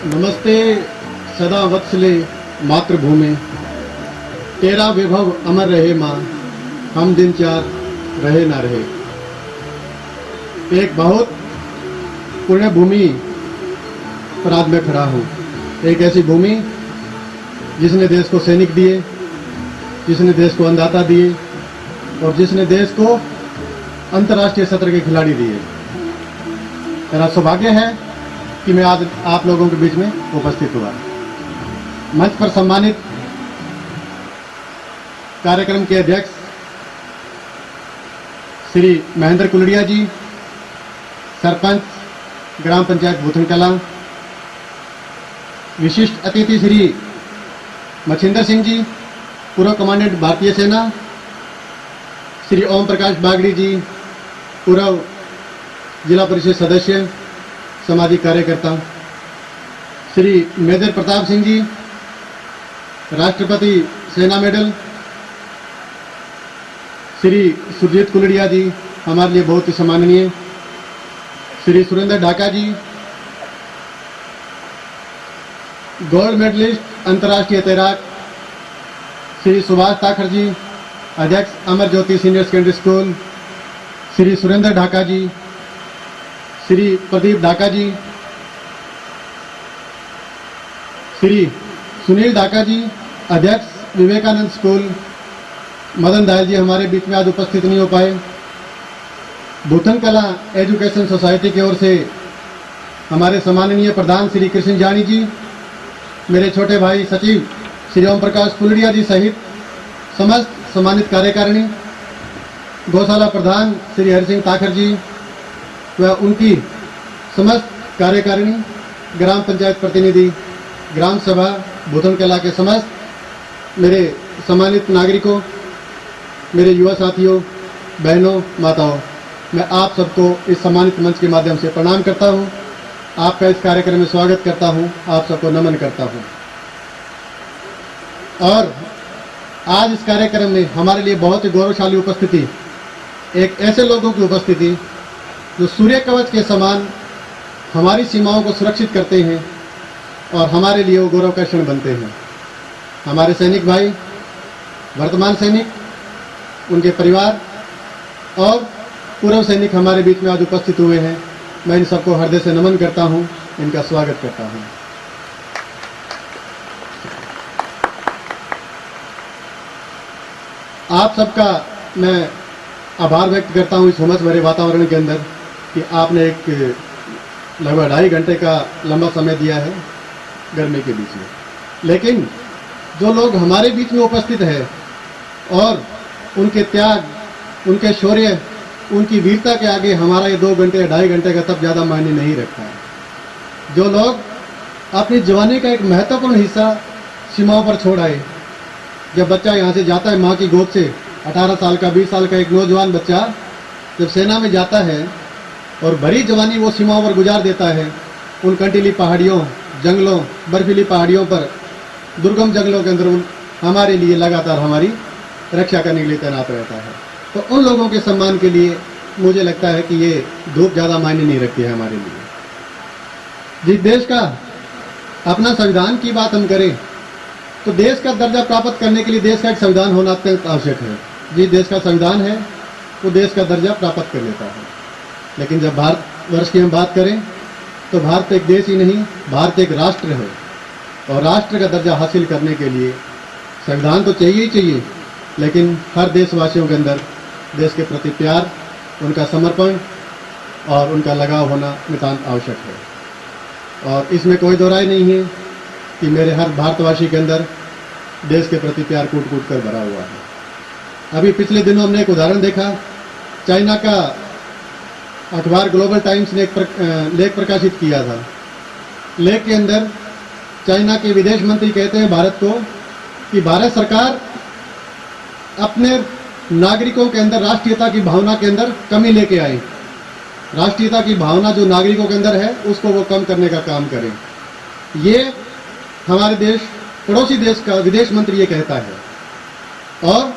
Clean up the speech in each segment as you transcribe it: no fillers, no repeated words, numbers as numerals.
नमस्ते सदा वत्सले मातृभूमि, तेरा विभव अमर रहे माँ, हम दिन चार रहे ना रहे। एक बहुत पुण्य भूमि पर आज मैं खड़ा हूँ। एक ऐसी भूमि जिसने देश को सैनिक दिए, जिसने देश को अन्नदाता दिए और जिसने देश को अंतर्राष्ट्रीय सत्र के खिलाड़ी दिए। मेरा सौभाग्य है कि मैं आज आप लोगों के बीच में उपस्थित हुआ। मंच पर सम्मानित कार्यक्रम के अध्यक्ष श्री महेंद्र कुलड़िया जी, सरपंच ग्राम पंचायत भूथन कला, विशिष्ट अतिथि श्री मच्छिंदर सिंह जी, पूर्व कमांडेंट भारतीय सेना, श्री ओम प्रकाश बागड़ी जी, पूर्व जिला परिषद सदस्य, सामाजिक कार्यकर्ता, श्री मेजर प्रताप सिंह जी, राष्ट्रपति सेना मेडल, श्री सुरजीत कुलड़िया जी, हमारे लिए बहुत ही सम्माननीय, श्री सुरेंद्र ढाका जी, गोल्ड मेडलिस्ट अंतर्राष्ट्रीय तैराक, श्री सुभाष ताखर जी, अध्यक्ष Amar Jyoti senior secondary school, Shri Surendra Dhaka ji, Shri Pradeep Dhaka ji, Shri Sunil Dhaka ji, अध्यक्ष विवेकानंद स्कूल, मदन दायल जी हमारे बीच में आज उपस्थित नहीं हो पाए। भूथन कला एजुकेशन सोसाइटी की ओर से हमारे सम्माननीय प्रधान श्री कृष्ण जानी जी, मेरे छोटे भाई सचिव श्री ओम प्रकाश कुलड़िया जी सहित समस्त सम्मानित कार्यकारिणी, गौशाला प्रधान श्री हरि सिंह ताखर जी व उनकी समस्त कार्यकारिणी, ग्राम पंचायत प्रतिनिधि, ग्राम सभा भूथन कला के समस्त मेरे सम्मानित नागरिकों, मेरे युवा साथियों, बहनों, माताओं, मैं आप सबको इस सम्मानित मंच के माध्यम से प्रणाम करता हूं। आपका इस कार्यक्रम में स्वागत करता हूं, आप सबको नमन करता हूं। और आज इस कार्यक्रम में हमारे लिए बहुत ही गौरवशाली उपस्थिति, एक ऐसे लोगों की उपस्थिति जो सूर्य कवच के समान हमारी सीमाओं को सुरक्षित करते हैं और हमारे लिए वो गौरव का क्षण बनते हैं। हमारे सैनिक भाई, वर्तमान सैनिक, उनके परिवार और पूर्व सैनिक हमारे बीच में आज उपस्थित हुए हैं। मैं इन सबको हृदय से नमन करता हूं, इनका स्वागत करता हूं। आप सबका मैं आभार व्यक्त करता हूं इस हुमस भरे वातावरण के अंदर कि आपने एक लगभग 2.5 घंटे का लंबा समय दिया है गर्मी के बीच में। लेकिन जो लोग हमारे बीच में उपस्थित है और उनके त्याग, उनके शौर्य, उनकी वीरता के आगे हमारा ये 2 घंटे या 2.5 घंटे का तब ज़्यादा मायने नहीं रखता है। जो लोग अपनी जवानी का एक महत्वपूर्ण हिस्सा सीमाओं पर छोड़ आए। जब बच्चा यहाँ से जाता है माँ की गोद से, 18 साल का, 20 साल का एक नौजवान बच्चा जब सेना में जाता है और भरी जवानी वो सीमाओं पर गुजार देता है, उन कंटीली पहाड़ियों, जंगलों, बर्फीली पहाड़ियों पर, दुर्गम जंगलों के अंदर हमारे लिए लगातार हमारी रक्षा करने के लिए तैनात रहता है। तो उन लोगों के सम्मान के लिए मुझे लगता है कि ये धूप ज़्यादा मायने नहीं रखती है हमारे लिए। जिस देश का अपना संविधान की बात हम करें तो देश का दर्जा प्राप्त करने के लिए देश का एक संविधान होना अत्यंत आवश्यक है। जिस देश का संविधान है वो देश का दर्जा प्राप्त कर लेता है। लेकिन जब भारतवर्ष की हम बात करें तो भारत एक देश ही नहीं, भारत एक राष्ट्र है और राष्ट्र का दर्जा हासिल करने के लिए संविधान तो चाहिए ही चाहिए, लेकिन हर देशवासियों के अंदर देश के प्रति प्यार, उनका समर्पण और उनका लगाव होना नितांत आवश्यक है। और इसमें कोई दो राय नहीं है कि मेरे हर भारतवासी के अंदर देश के प्रति प्यार कूट कूट कर भरा हुआ है। अभी पिछले दिनों हमने एक उदाहरण देखा, चाइना का अखबार ग्लोबल टाइम्स ने एक लेख प्रकाशित किया था। लेख के अंदर चाइना के विदेश मंत्री कहते हैं भारत को कि भारत सरकार अपने नागरिकों के अंदर राष्ट्रीयता की भावना के अंदर कमी लेके आई। राष्ट्रीयता की भावना जो नागरिकों के अंदर है उसको वो कम करने का काम करें। ये हमारे देश, पड़ोसी देश का विदेश मंत्री ये कहता है और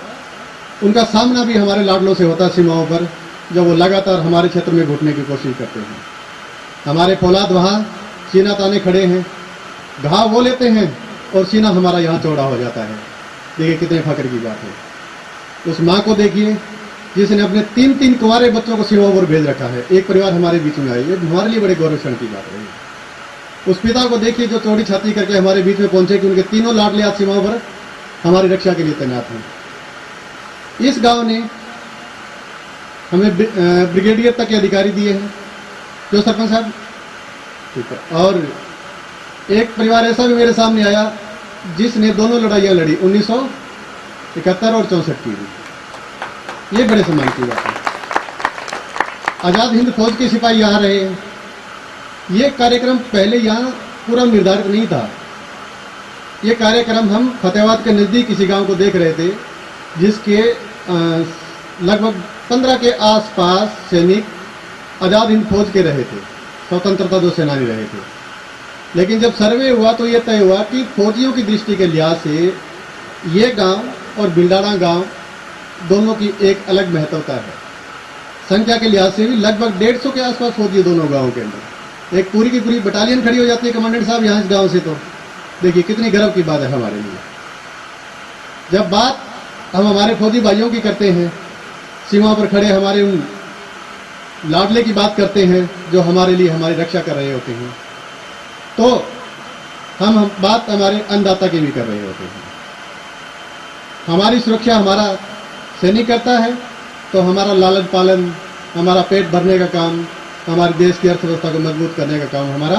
उनका सामना भी हमारे लाडलों से होता है सीमाओं पर, जब वो लगातार हमारे क्षेत्र में घुटने की कोशिश करते हैं। हमारे फौलाद वहाँ सीना ताने खड़े हैं, घाव वो लेते हैं और सीना हमारा यहाँ चौड़ा हो जाता है। देखिए कितने फक्र की बात है। उस माँ को देखिए जिसने अपने 3-3 कुंवारे बच्चों को सीमा पर भेज रखा है। एक परिवार हमारे बीच में आई, ये हमारे लिए बड़े गौरव क्षण की बात रही। उस पिता को देखिए जो चौड़ी छाती करके हमारे बीच में पहुंचे कि उनके तीनों लाडले आज सीमाओं पर हमारी रक्षा के लिए तैनात हैं। इस गांव ने हमें ब्रिगेडियर तक के अधिकारी दिए हैं, जो सरपंच साहब, ठीक है। और एक परिवार ऐसा भी मेरे सामने आया जिसने दोनों लड़ाइयाँ लड़ी, 1971 और 64 की भी। ये बड़े सम्मान की बात है। आज़ाद हिंद फौज के सिपाही यहाँ रहे हैं। ये कार्यक्रम पहले यहाँ पूरा निर्धारित नहीं था। ये कार्यक्रम हम फतेहाबाद के नज़दीक किसी गांव को देख रहे थे, जिसके लगभग 15 के आसपास सैनिक आज़ाद हिंद फौज के रहे थे, स्वतंत्रता जो सेनानी रहे थे। लेकिन जब सर्वे हुआ तो ये तय हुआ कि फौजियों की दृष्टि के लिहाज से ये गांव और बिल्डाड़ा गांव दोनों की एक अलग महत्वता है। संख्या के लिहाज से भी लगभग 150 के आसपास फौजी दोनों गाँवों के अंदर। एक पूरी की पूरी बटालियन खड़ी हो जाती है कमांडेंट साहब यहाँ इस गाँव से, तो देखिए कितनी गर्व की बात है हमारे लिए। जब बात हम हमारे फौजी भाइयों की करते हैं, सीमा पर खड़े हमारे उन लाडले की बात करते हैं जो हमारे लिए हमारी रक्षा कर रहे होते हैं, तो हम बात हमारे अन्नदाता की भी कर रहे होते हैं। हमारी सुरक्षा हमारा सैनिक करता है, तो हमारा लालन पालन, हमारा पेट भरने का काम, हमारे देश की अर्थव्यवस्था को मजबूत करने का काम हमारा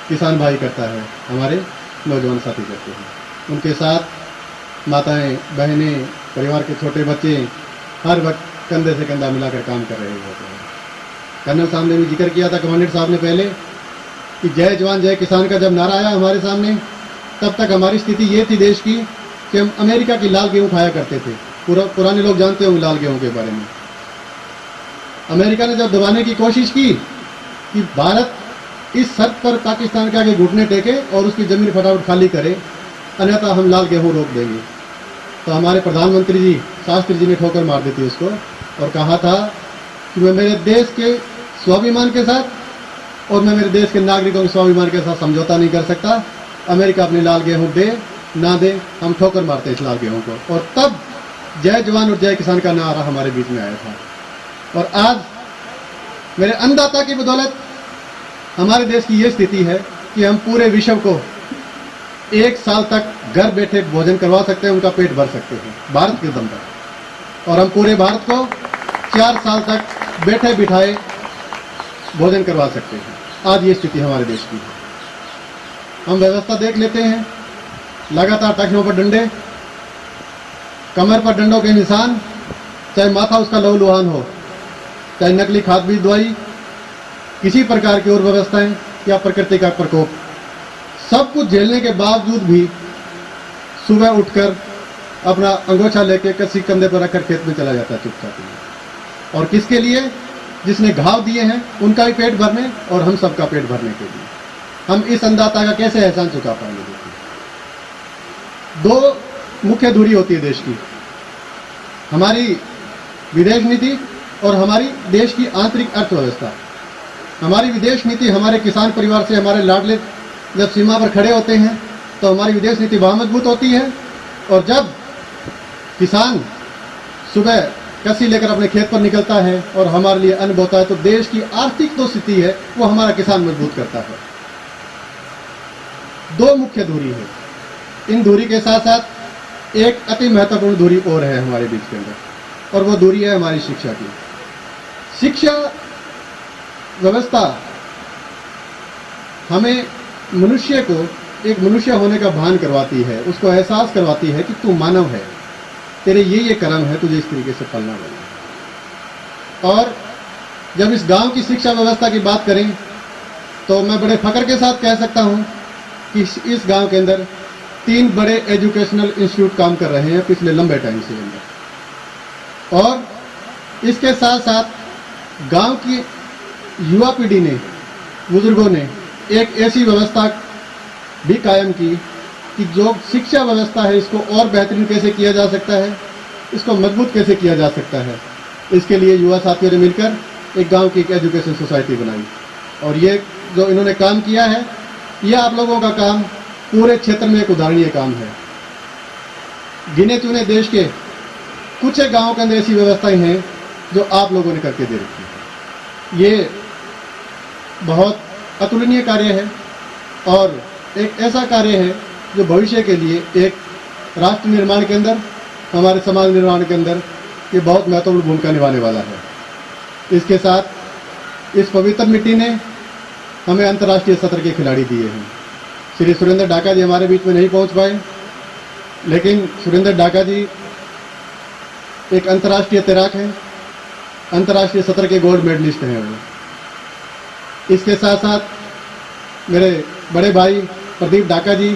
किसान भाई करता है, हमारे नौजवान साथी करते हैं। उनके साथ माताएं, बहनें, परिवार के छोटे बच्चे हर वक्त कंधे से कंधा मिलाकर काम कर रहे होते हैं। कर्नल साहब ने भी जिक्र किया था, कमांडेंट साहब ने पहले, कि जय जवान जय किसान का जब नारा आया हमारे सामने, तब तक हमारी स्थिति ये थी देश की कि हम अमेरिका की लाल गेहूँ खाया करते थे। पुराने लोग जानते होंगे लाल गेहूँ के बारे में। अमेरिका ने जब दबाने की कोशिश की कि भारत इस शर्त पर पाकिस्तान के आगे घुटने टेके और उसकी जमीन फटाफट खाली करे, अन्यथा हम लाल गेहूँ रोक देंगे, तो हमारे प्रधानमंत्री जी शास्त्री जी ने ठोकर मार दी थी उसको और कहा था कि मैं मेरे देश के स्वाभिमान के साथ और मैं मेरे देश के नागरिकों के स्वाभिमान के साथ समझौता नहीं कर सकता। अमेरिका अपनी लाल गेहूँ दे ना दे, हम ठोकर मारते इस लाल गेहूँ को। और तब जय जवान और जय किसान का नारा हमारे बीच में आया था। और आज मेरे अन्नदाता की बदौलत हमारे देश की ये स्थिति है कि हम पूरे विश्व को 1 साल तक घर बैठे भोजन करवा सकते हैं, उनका पेट भर सकते हैं भारत के दम पर। और हम पूरे भारत को 4 साल तक बैठे बिठाए भोजन करवा सकते हैं। आज ये स्थिति हमारे देश की है। हम व्यवस्था देख लेते हैं, लगातार टखनों पर डंडे, कमर पर डंडों के निशान, चाहे माथा उसका लहूलुहान हो, चाहे नकली खाद बीज दवाई, किसी प्रकार की और व्यवस्थाएं या प्रकृति का प्रकोप, सब कुछ झेलने के बावजूद भी सुबह उठकर अपना अंगोछा लेके कसी कंधे पर रखकर खेत में चला जाता है चुपचाप। और किसके लिए? जिसने घाव दिए हैं उनका भी पेट भरने और हम सबका पेट भरने के लिए। हम इस अन्नदाता का कैसे एहसान चुका पाएंगे? देखिए, 2 मुख्य धुरी होती है देश की, हमारी विदेश नीति और हमारी देश की आंतरिक अर्थव्यवस्था। हमारी विदेश नीति हमारे किसान परिवार से हमारे लाडले जब सीमा पर खड़े होते हैं तो हमारी विदेश नीति वहाँ मजबूत होती है, और जब किसान सुबह कसी लेकर अपने खेत पर निकलता है और हमारे लिए अन्न बोता है, तो देश की आर्थिक जो स्थिति है वो हमारा किसान मजबूत करता है। 2 मुख्य धुरी है। इन धुरी के साथ साथ एक अति महत्वपूर्ण धुरी और है हमारे बीच के अंदर, और वो धुरी है हमारी शिक्षा की। शिक्षा व्यवस्था हमें मनुष्य को एक मनुष्य होने का भान करवाती है, उसको एहसास करवाती है कि तू मानव है, तेरे ये कर्म है, तुझे इस तरीके से पलना पड़ेगा। और जब इस गांव की शिक्षा व्यवस्था की बात करें तो मैं बड़े फख्र के साथ कह सकता हूं कि इस गांव के अंदर 3 बड़े एजुकेशनल इंस्टीट्यूट काम कर रहे हैं पिछले लंबे टाइम से अंदर। और इसके साथ साथ गांव की युवा पीढ़ी ने, बुजुर्गों ने एक ऐसी व्यवस्था भी कायम की कि जो शिक्षा व्यवस्था है इसको और बेहतरीन कैसे किया जा सकता है, इसको मजबूत कैसे किया जा सकता है, इसके लिए युवा साथियों ने मिलकर एक गांव की एक एजुकेशन सोसाइटी बनाई। और ये जो इन्होंने काम किया है, ये आप लोगों का काम पूरे क्षेत्र में एक उदाहरणीय काम है। गिने चुने देश के कुछ एक गांवों के अंदर ऐसी व्यवस्थाएं हैं जो आप लोगों ने करके दे रखी है। ये बहुत अतुलनीय कार्य है और एक ऐसा कार्य है जो भविष्य के लिए एक राष्ट्र निर्माण के अंदर, हमारे समाज निर्माण के अंदर ये बहुत महत्वपूर्ण भूमिका निभाने वाला है। इसके साथ इस पवित्र मिट्टी ने हमें अंतर्राष्ट्रीय सत्र के खिलाड़ी दिए हैं। श्री सुरेंद्र ढाका जी हमारे बीच में नहीं पहुंच पाए, लेकिन सुरेंद्र ढाका जी एक अंतर्राष्ट्रीय तैराक हैं, अंतर्राष्ट्रीय सत्र के गोल्ड मेडलिस्ट हैं वो। इसके साथ साथ मेरे बड़े भाई प्रदीप ढाका जी,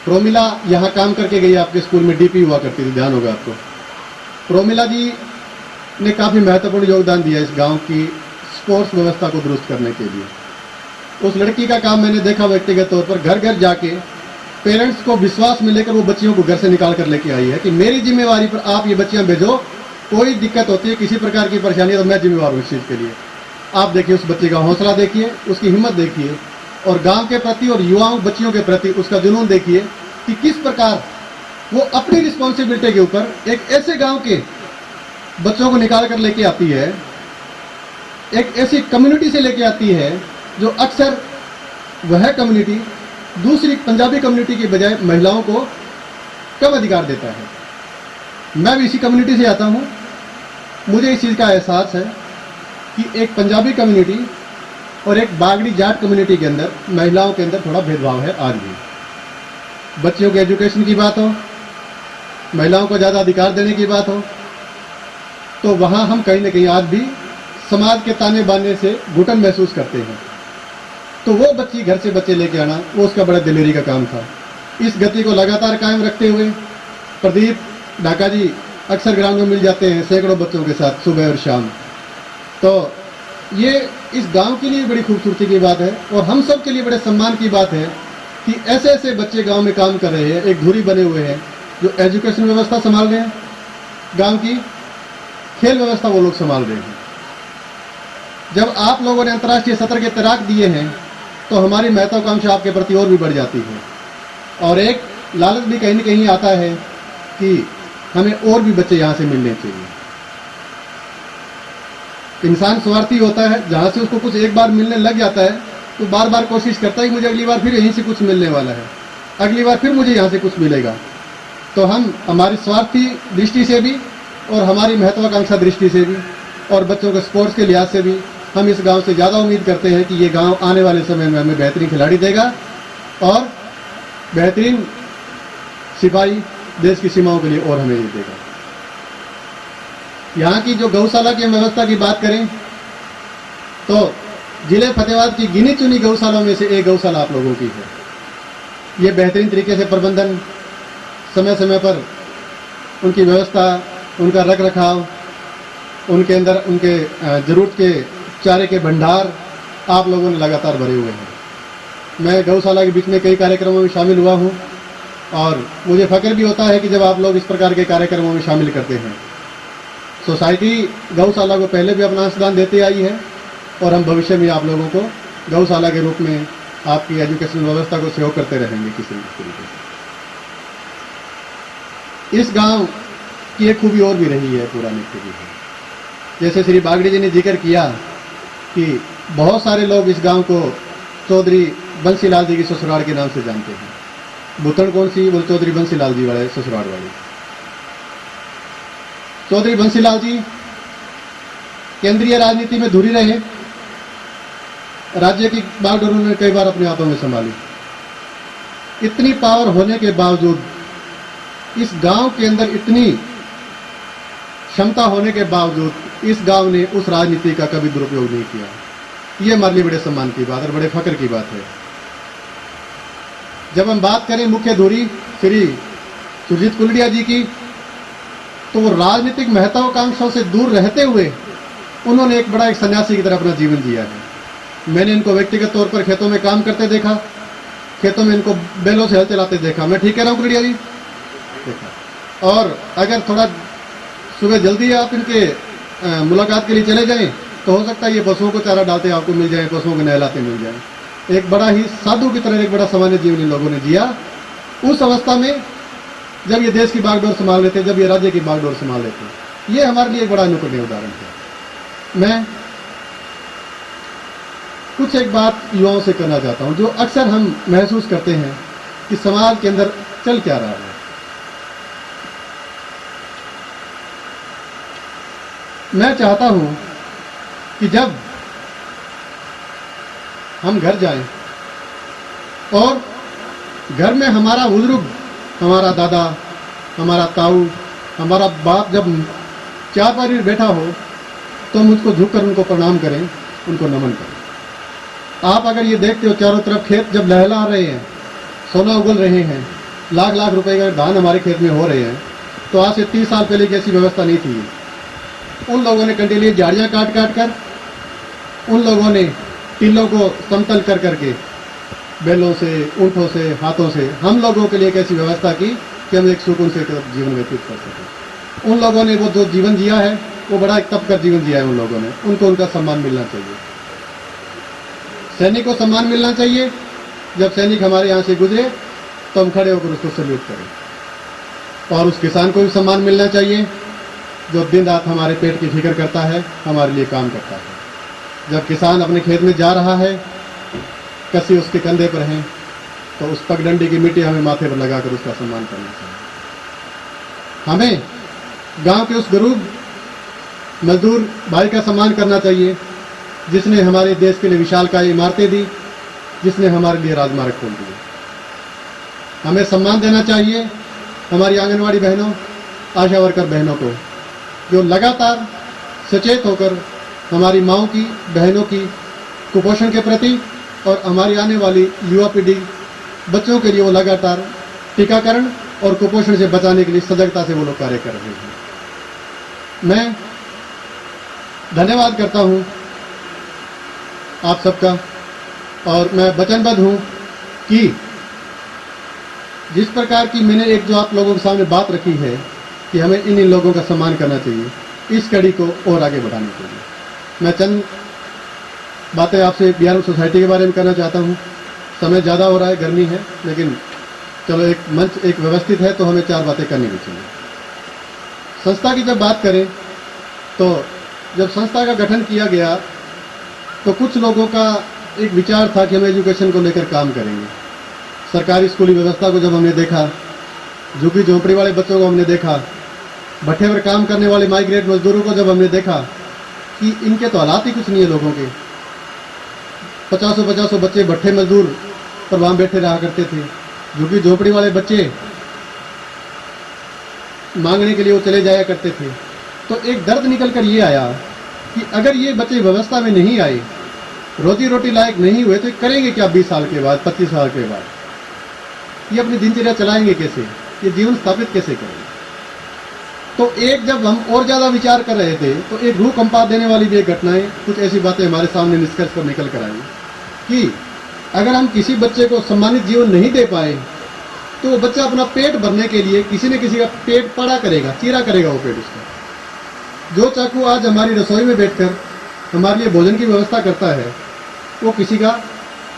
प्रोमिला यहाँ काम करके गई, आपके स्कूल में डीपी हुआ करती थी, ध्यान होगा आपको। प्रोमिला जी ने काफ़ी महत्वपूर्ण योगदान दिया इस गांव की स्पोर्ट्स व्यवस्था को दुरुस्त करने के लिए। उस लड़की का काम मैंने देखा व्यक्तिगत तौर पर, घर घर जाके पेरेंट्स को विश्वास में लेकर वो बच्चियों को घर से निकाल कर लेके आई है कि मेरी जिम्मेवारी पर आप ये बच्चियां भेजो, कोई दिक्कत होती है, किसी प्रकार की परेशानी है तो मैं जिम्मेवार हूँ इस चीज़ के लिए। आप देखिए उस बच्चे का हौसला देखिए, उसकी हिम्मत देखिए, और गांव के प्रति और युवाओं बच्चियों के प्रति उसका जुनून देखिए कि किस प्रकार वो अपनी रिस्पॉन्सिबिलिटी के ऊपर एक ऐसे गांव के बच्चों को निकाल कर लेके आती है, एक ऐसी कम्युनिटी से लेके आती है जो अक्सर वह कम्युनिटी दूसरी पंजाबी कम्युनिटी की बजाय महिलाओं को कम अधिकार देता है। मैं भी इसी कम्युनिटी से आता हूँ, मुझे इस चीज़ का एहसास है कि एक पंजाबी कम्युनिटी और एक बागड़ी जाट कम्युनिटी के अंदर महिलाओं के अंदर थोड़ा भेदभाव है आज भी। बच्चियों के एजुकेशन की बात हो, महिलाओं को ज़्यादा अधिकार देने की बात हो, तो वहाँ हम कहीं ना कहीं आज भी समाज के ताने बाने से घुटन महसूस करते हैं। तो वो बच्ची घर से बच्चे लेके आना, वो उसका बड़ा दिलेरी का काम था। इस गति को लगातार कायम रखते हुए प्रदीप ढाका जी अक्सर ग्राउंड में मिल जाते हैं सैकड़ों बच्चों के साथ सुबह और शाम। तो ये इस गांव के लिए बड़ी खूबसूरती की बात है और हम सब के लिए बड़े सम्मान की बात है कि ऐसे ऐसे बच्चे गांव में काम कर रहे हैं, एक धुरी बने हुए हैं जो एजुकेशन व्यवस्था संभाल रहे हैं, गांव की खेल व्यवस्था वो लोग संभाल रहे हैं। जब आप लोगों ने अंतर्राष्ट्रीय सत्र के तैराक दिए हैं तो हमारी महत्वाकांक्षा आपके प्रति और भी बढ़ जाती है और एक लालच भी कहीं न कहीं आता है कि हमें और भी बच्चे यहाँ से मिलने चाहिए। इंसान स्वार्थी होता है, जहाँ से उसको कुछ एक बार मिलने लग जाता है तो बार बार कोशिश करता है कि मुझे अगली बार फिर यहीं से कुछ मिलने वाला है, अगली बार फिर मुझे यहाँ से कुछ मिलेगा। तो हम हमारी स्वार्थी दृष्टि से भी और हमारी महत्वाकांक्षा दृष्टि से भी और बच्चों के स्पोर्ट्स के लिहाज से भी हम इस गांव से ज़्यादा उम्मीद करते हैं कि ये गांव आने वाले समय में हमें बेहतरीन खिलाड़ी देगा और बेहतरीन सिपाही देश की सीमाओं के लिए और हमें ये देगा। यहाँ की जो गौशाला की व्यवस्था की बात करें तो जिले फतेहाबाद की गिनी चुनी गौशालाओं में से एक गौशाला आप लोगों की है। ये बेहतरीन तरीके से प्रबंधन, समय समय पर उनकी व्यवस्था, उनका रख रखाव, उनके अंदर उनके ज़रूरत के चारे के भंडार आप लोगों ने लगातार भरे हुए हैं। मैं गौशाला के बीच में कई कार्यक्रमों में शामिल हुआ हूँ और मुझे फ़ख्र भी होता है कि जब आप लोग इस प्रकार के कार्यक्रमों में शामिल करते हैं। सोसाइटी गौशाला को पहले भी अपना योगदान देती आई है और हम भविष्य में आप लोगों को गौशाला के रूप में आपकी एजुकेशन व्यवस्था को सहयोग करते रहेंगे किसी भी तरीके से। इस गांव की एक खूबी और भी रही है पुरानी खूबी है, जैसे श्री बागड़ी जी ने जिक्र किया कि बहुत सारे लोग इस गांव को चौधरी बंसीलाल जी की ससुराल के नाम से जानते हैं। बुतन कौन सी? बोल चौधरी बंसीलाल जी वाले ससुराल वाले। चौधरी बंसीलाल जी केंद्रीय राजनीति में धुरी रहे, राज्य की बागडोर उन्होंने कई बार अपने हाथों में संभाली। इतनी पावर होने के बावजूद इस गांव के अंदर इतनी क्षमता होने के बावजूद इस गांव ने उस राजनीति का कभी दुरुपयोग नहीं किया। ये हमारे लिए बड़े सम्मान की बात और बड़े फख्र की बात है। जब हम बात करें मुख्य धुरी श्री सुरजीत कुलडिया जी की, तो वो राजनीतिक महत्वाकांक्षाओं से दूर रहते हुए उन्होंने एक बड़ा एक सन्यासी की तरह अपना जीवन जिया है। मैंने इनको व्यक्तिगत तौर पर खेतों में काम करते देखा, खेतों में इनको बैलों से हल चलाते देखा। मैं ठीक कह रहा हूँ कुलडिया जी? देखा। और अगर थोड़ा सुबह जल्दी आप इनके मुलाकात के लिए चले जाएं तो हो सकता है ये पशुओं को चारा डालते आपको मिल जाए, पशुओं को नहलाते मिल जाए। एक बड़ा ही साधु की तरह एक बड़ा सामान्य जीवन इन लोगों ने जिया। उस अवस्था में जब ये देश की बागडोर संभाल रहे थे, जब ये राज्य की बागडोर संभाल रहे थे, ये हमारे लिए एक बड़ा अनुकरणीय उदाहरण है। मैं कुछ एक बात युवाओं से करना चाहता हूं, जो अक्सर हम महसूस करते हैं कि समाज के अंदर चल क्या रहा है। मैं चाहता हूं कि जब हम घर जाएं और घर में हमारा बुजुर्ग, हमारा दादा, हमारा ताऊ, हमारा बाप जब चार पर बैठा हो तो हम उसको झुककर उनको प्रणाम करें, उनको नमन करें। आप अगर ये देखते हो चारों तरफ खेत जब लहला रहे हैं, सोना उगल रहे हैं, लाख लाख रुपए का धान हमारे खेत में हो रहे हैं, तो आज से 30 साल पहले की ऐसी व्यवस्था नहीं थी। उन लोगों ने कंटीली झाड़ियाँ काट काट कर, उन लोगों ने टीलों को समतल कर करके बैलों से, ऊँटों से, हाथों से हम लोगों के लिए एक ऐसी व्यवस्था की कि हम एक सुकून से जीवन व्यतीत कर सकें। उन लोगों ने वो जो जीवन जिया है वो बड़ा एक तप कर जीवन जिया है उन लोगों ने, उनको उनका सम्मान मिलना चाहिए। सैनिक को सम्मान मिलना चाहिए। जब सैनिक हमारे यहाँ से गुजरे तो हम खड़े होकर उसको सल्यूट करें। और उस किसान को भी सम्मान मिलना चाहिए जो दिन रात हमारे पेट की फिक्र करता है, हमारे लिए काम करता है। जब किसान अपने खेत में जा रहा है, कसी उसके कंधे पर है, तो उस पगडंडी की मिट्टी हमें माथे पर लगाकर उसका सम्मान करना चाहिए। हमें गांव के उस गरीब मजदूर भाई का सम्मान करना चाहिए जिसने हमारे देश के लिए विशालकाय इमारतें दी, जिसने हमारे लिए राजमार्ग खोल दिए। हमें सम्मान देना चाहिए हमारी आंगनवाड़ी बहनों, आशा वर्कर बहनों को, जो लगातार सचेत होकर हमारी माँओं की, बहनों की कुपोषण के प्रति और हमारी आने वाली युवा पीढ़ी बच्चों के लिए वो लगातार टीकाकरण और कुपोषण से बचाने के लिए सजगता से वो लोग कार्य कर रहे हैं। मैं धन्यवाद करता हूँ आप सबका, और मैं वचनबद्ध हूँ कि जिस प्रकार की मैंने एक जो आप लोगों के सामने बात रखी है कि हमें इन लोगों का सम्मान करना चाहिए, इस कड़ी को और आगे बढ़ाने के लिए मैं चंद बातें आपसे बिहार सोसाइटी के बारे में करना चाहता हूँ। समय ज़्यादा हो रहा है, गर्मी है, लेकिन चलो एक मंच एक व्यवस्थित है तो हमें 4 बातें करनी भी चाहिए। संस्था की जब बात करें तो जब संस्था का गठन किया गया तो कुछ लोगों का एक विचार था कि हम एजुकेशन को लेकर काम करेंगे। सरकारी स्कूली व्यवस्था को जब हमने देखा, झुग्गी झोंपड़ी वाले बच्चों को हमने देखा, भट्ठे पर काम करने वाले माइग्रेट मजदूरों को जब हमने देखा कि इनके तो हालात ही कुछ नहीं है लोगों के। 50-50 बच्चे भट्ठे मजदूर पर वहाँ बैठे रहा करते थे। झुग्गी झोंपड़ी वाले बच्चे मांगने के लिए वो चले जाया करते थे। तो एक दर्द निकल कर ये आया कि अगर ये बच्चे व्यवस्था में नहीं आए, रोजी रोटी लायक नहीं हुए, तो करेंगे क्या 20 साल के बाद, 25 साल के बाद? ये अपनी दिनचर्या चलाएंगे कैसे? ये जीवन स्थापित कैसे करेंगे? तो एक जब हम और ज़्यादा विचार कर रहे थे तो एक रूह कंपा देने वाली भी एक घटनाएं, कुछ ऐसी बातें हमारे सामने निष्कर्ष पर निकल कर आई कि अगर हम किसी बच्चे को सम्मानित जीवन नहीं दे पाए तो वो बच्चा अपना पेट भरने के लिए किसी न किसी का पेट पड़ा करेगा, चीरा करेगा वो पेट उसका। जो चाकू आज हमारी रसोई में बैठकर हमारे लिए भोजन की व्यवस्था करता है, वो किसी का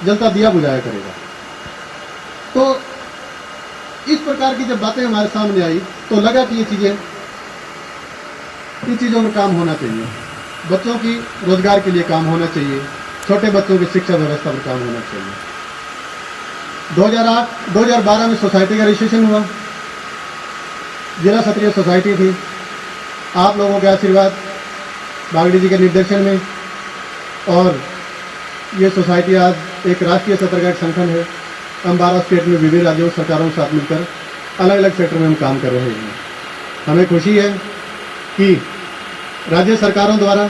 जलता दिया बुझाया करेगा। तो इस प्रकार की जब बातें हमारे सामने आई तो लगा कि इन चीज़ों में काम होना चाहिए। बच्चों की रोजगार के लिए काम होना चाहिए, छोटे बच्चों की शिक्षा व्यवस्था पर काम होना चाहिए। 2012 में सोसाइटी का रजिस्ट्रेशन हुआ, जिला स्तरीय सोसाइटी थी। आप लोगों के आशीर्वाद, बागड़ी जी के निर्देशन में, और ये सोसाइटी आज एक राष्ट्रीय स्तर का एक संगठन है। हम 12 स्टेट में विभिन्न राज्यों सरकारों के साथ मिलकर अलग अलग सेक्टर में हम काम कर रहे हैं। हमें खुशी है कि राज्य सरकारों द्वारा,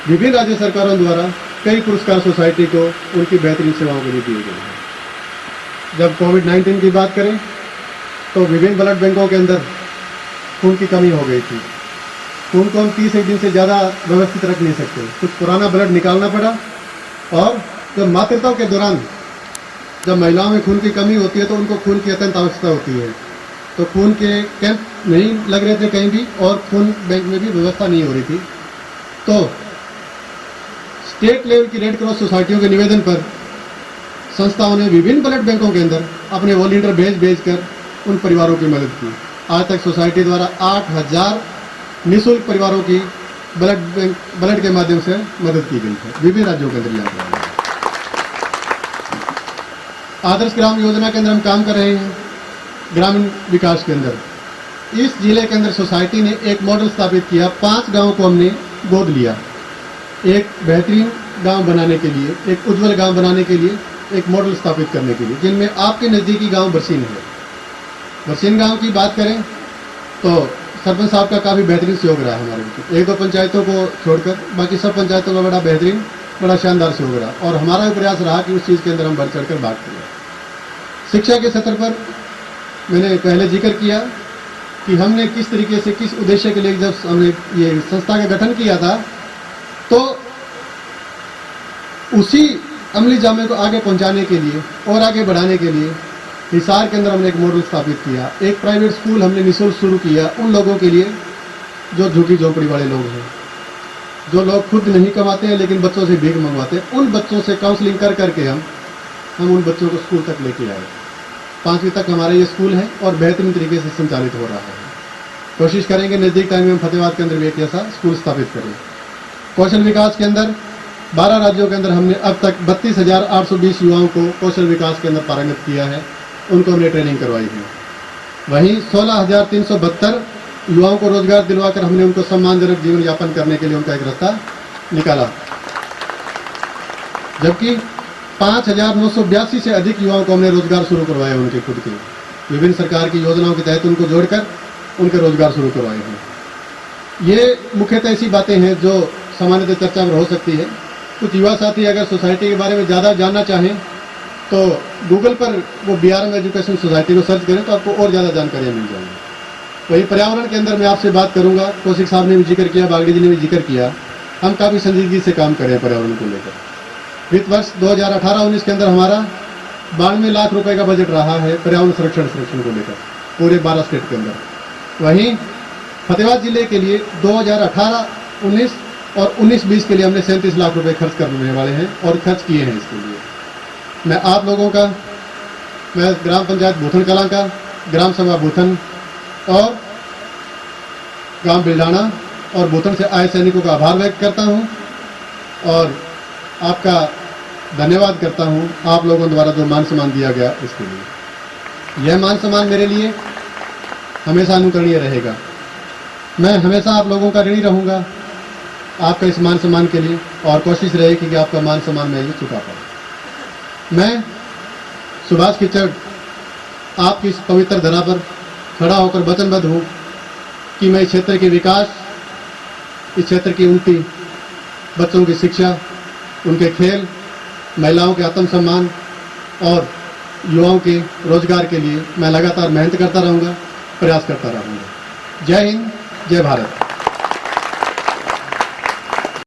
विभिन्न राज्य सरकारों द्वारा कई पुरस्कार सोसाइटी को उनकी बेहतरीन सेवाओं के लिए दिए गए हैं। जब कोविड-19 की बात करें तो विभिन्न ब्लड बैंकों के अंदर खून की कमी हो गई थी। खून को हम 30 दिन से ज़्यादा व्यवस्थित रख नहीं सकते, कुछ पुराना ब्लड निकालना पड़ा। और जब मातृत्व के दौरान जब महिलाओं में खून की कमी होती है तो उनको खून की अत्यंत आवश्यकता होती है। तो खून के कैंप नहीं लग रहे थे कहीं भी, और खून बैंक में भी व्यवस्था नहीं हो रही थी। तो स्टेट लेवल की रेड क्रॉस सोसाइटियों के निवेदन पर संस्थाओं ने विभिन्न ब्लड बैंकों के अंदर अपने वॉलंटियर भेज कर उन परिवारों की मदद की। आज तक सोसाइटी द्वारा 8000 निःशुल्क परिवारों की ब्लड के माध्यम से मदद की गई है विभिन्न राज्यों के अंदर। यहाँ आदर्श ग्राम योजना के अंदर हम काम कर रहे हैं ग्रामीण विकास के अंदर। इस जिले के अंदर सोसाइटी ने एक मॉडल स्थापित किया। 5 गांव को हमने गोद लिया एक बेहतरीन गांव बनाने के लिए, एक उज्जवल गांव बनाने के लिए, एक मॉडल स्थापित करने के लिए, जिनमें आपके नज़दीकी गांव बरसीन है। बरसीन गांव की बात करें तो सरपंच साहब का काफ़ी बेहतरीन सहयोग रहा है हमारे बीच। 1-2 पंचायतों को छोड़कर बाकी सब पंचायतों का बड़ा बेहतरीन, बड़ा शानदार सहयोग रहा और हमारा भी प्रयास रहा कि उस चीज़ के अंदर हम बढ़ चढ़ कर बात करें। शिक्षा के स्तर पर मैंने पहले जिक्र किया कि हमने किस तरीके से, किस उद्देश्य के लिए जब हमने ये संस्था का गठन किया था, तो उसी अमली जामे को आगे पहुंचाने के लिए और आगे बढ़ाने के लिए हिसार के अंदर हमने एक मॉडल स्थापित किया। एक प्राइवेट स्कूल हमने निःशुल्क शुरू किया उन लोगों के लिए जो झुग्गी झोंपड़ी वाले लोग हैं, जो लोग खुद नहीं कमाते हैं लेकिन बच्चों से भीख मंगवाते हैं। उन बच्चों से काउंसलिंग कर करके हम उन बच्चों को स्कूल तक लेके आए। 5वीं तक हमारा ये स्कूल है और बेहतरीन तरीके से संचालित हो रहा है। कोशिश करेंगे नज़दीक टाइम में हम फतेहाबाद के अंदर भी एक ऐसा स्कूल स्थापित करें। कौशल विकास के अंदर 12 राज्यों के अंदर हमने अब तक 32,820 युवाओं को कौशल विकास के अंदर पारंगत किया है, उनको हमने ट्रेनिंग करवाई है। वहीं 16,372 युवाओं को रोजगार दिलवाकर हमने उनको सम्मानजनक जीवन यापन करने के लिए उनका एक रास्ता निकाला, जबकि 5,982 से अधिक युवाओं को हमने रोजगार शुरू करवाए उनके खुद के विभिन्न सरकार की योजनाओं के तहत उनको जोड़कर उनके रोजगार शुरू करवाए हैं। ये मुख्यतः ऐसी बातें हैं जो सामान्यतः चर्चा में हो सकती है। कुछ युवा साथी अगर सोसाइटी के बारे में ज़्यादा जानना चाहें तो गूगल पर वो BRM एजुकेशन सोसाइटी को सर्च करें तो आपको और ज़्यादा जानकारियाँ मिल जाएंगी। वही पर्यावरण के अंदर मैं आपसे बात करूँगा, कौशिक साहब ने भी जिक्र किया, बागड़ी जी ने भी जिक्र किया, हम काफ़ी संजीदगी से काम करें पर्यावरण को लेकर। वित्त वर्ष 2018-19 के अंदर हमारा 92 लाख रुपए का बजट रहा है पर्यावरण संरक्षण को लेकर पूरे 12 स्टेट के अंदर। वहीं फतेहाबाद जिले के लिए 2018-19 और 19-20 के लिए हमने 37 लाख रुपए खर्च करने वाले हैं और खर्च किए हैं इसके लिए। मैं आप लोगों का, मैं ग्राम पंचायत भूथन कलां का, ग्राम सभा भूथन और गांव बिल्डाना और भूथन से आए सैनिकों का आभार व्यक्त करता हूं और आपका धन्यवाद करता हूं आप लोगों द्वारा जो मान सम्मान दिया गया इसके लिए। यह मान सम्मान मेरे लिए हमेशा अनुकरणीय रहेगा। मैं हमेशा आप लोगों का ऋणी रहूँगा आपका इस मान सम्मान के लिए और कोशिश रहेगी कि आपका मान सम्मान मैं ये चुका पाऊँ। मैं सुभाष किचड़ आपकी इस पवित्र धरा पर खड़ा होकर वचनबद्ध हूँ कि मैं इस क्षेत्र के विकास, इस क्षेत्र की उन्नति, बच्चों की शिक्षा, उनके खेल, महिलाओं के आत्मसम्मान और युवाओं के रोजगार के लिए मैं लगातार मेहनत करता रहूँगा, प्रयास करता रहूँगा। जय हिंद, जय भारत।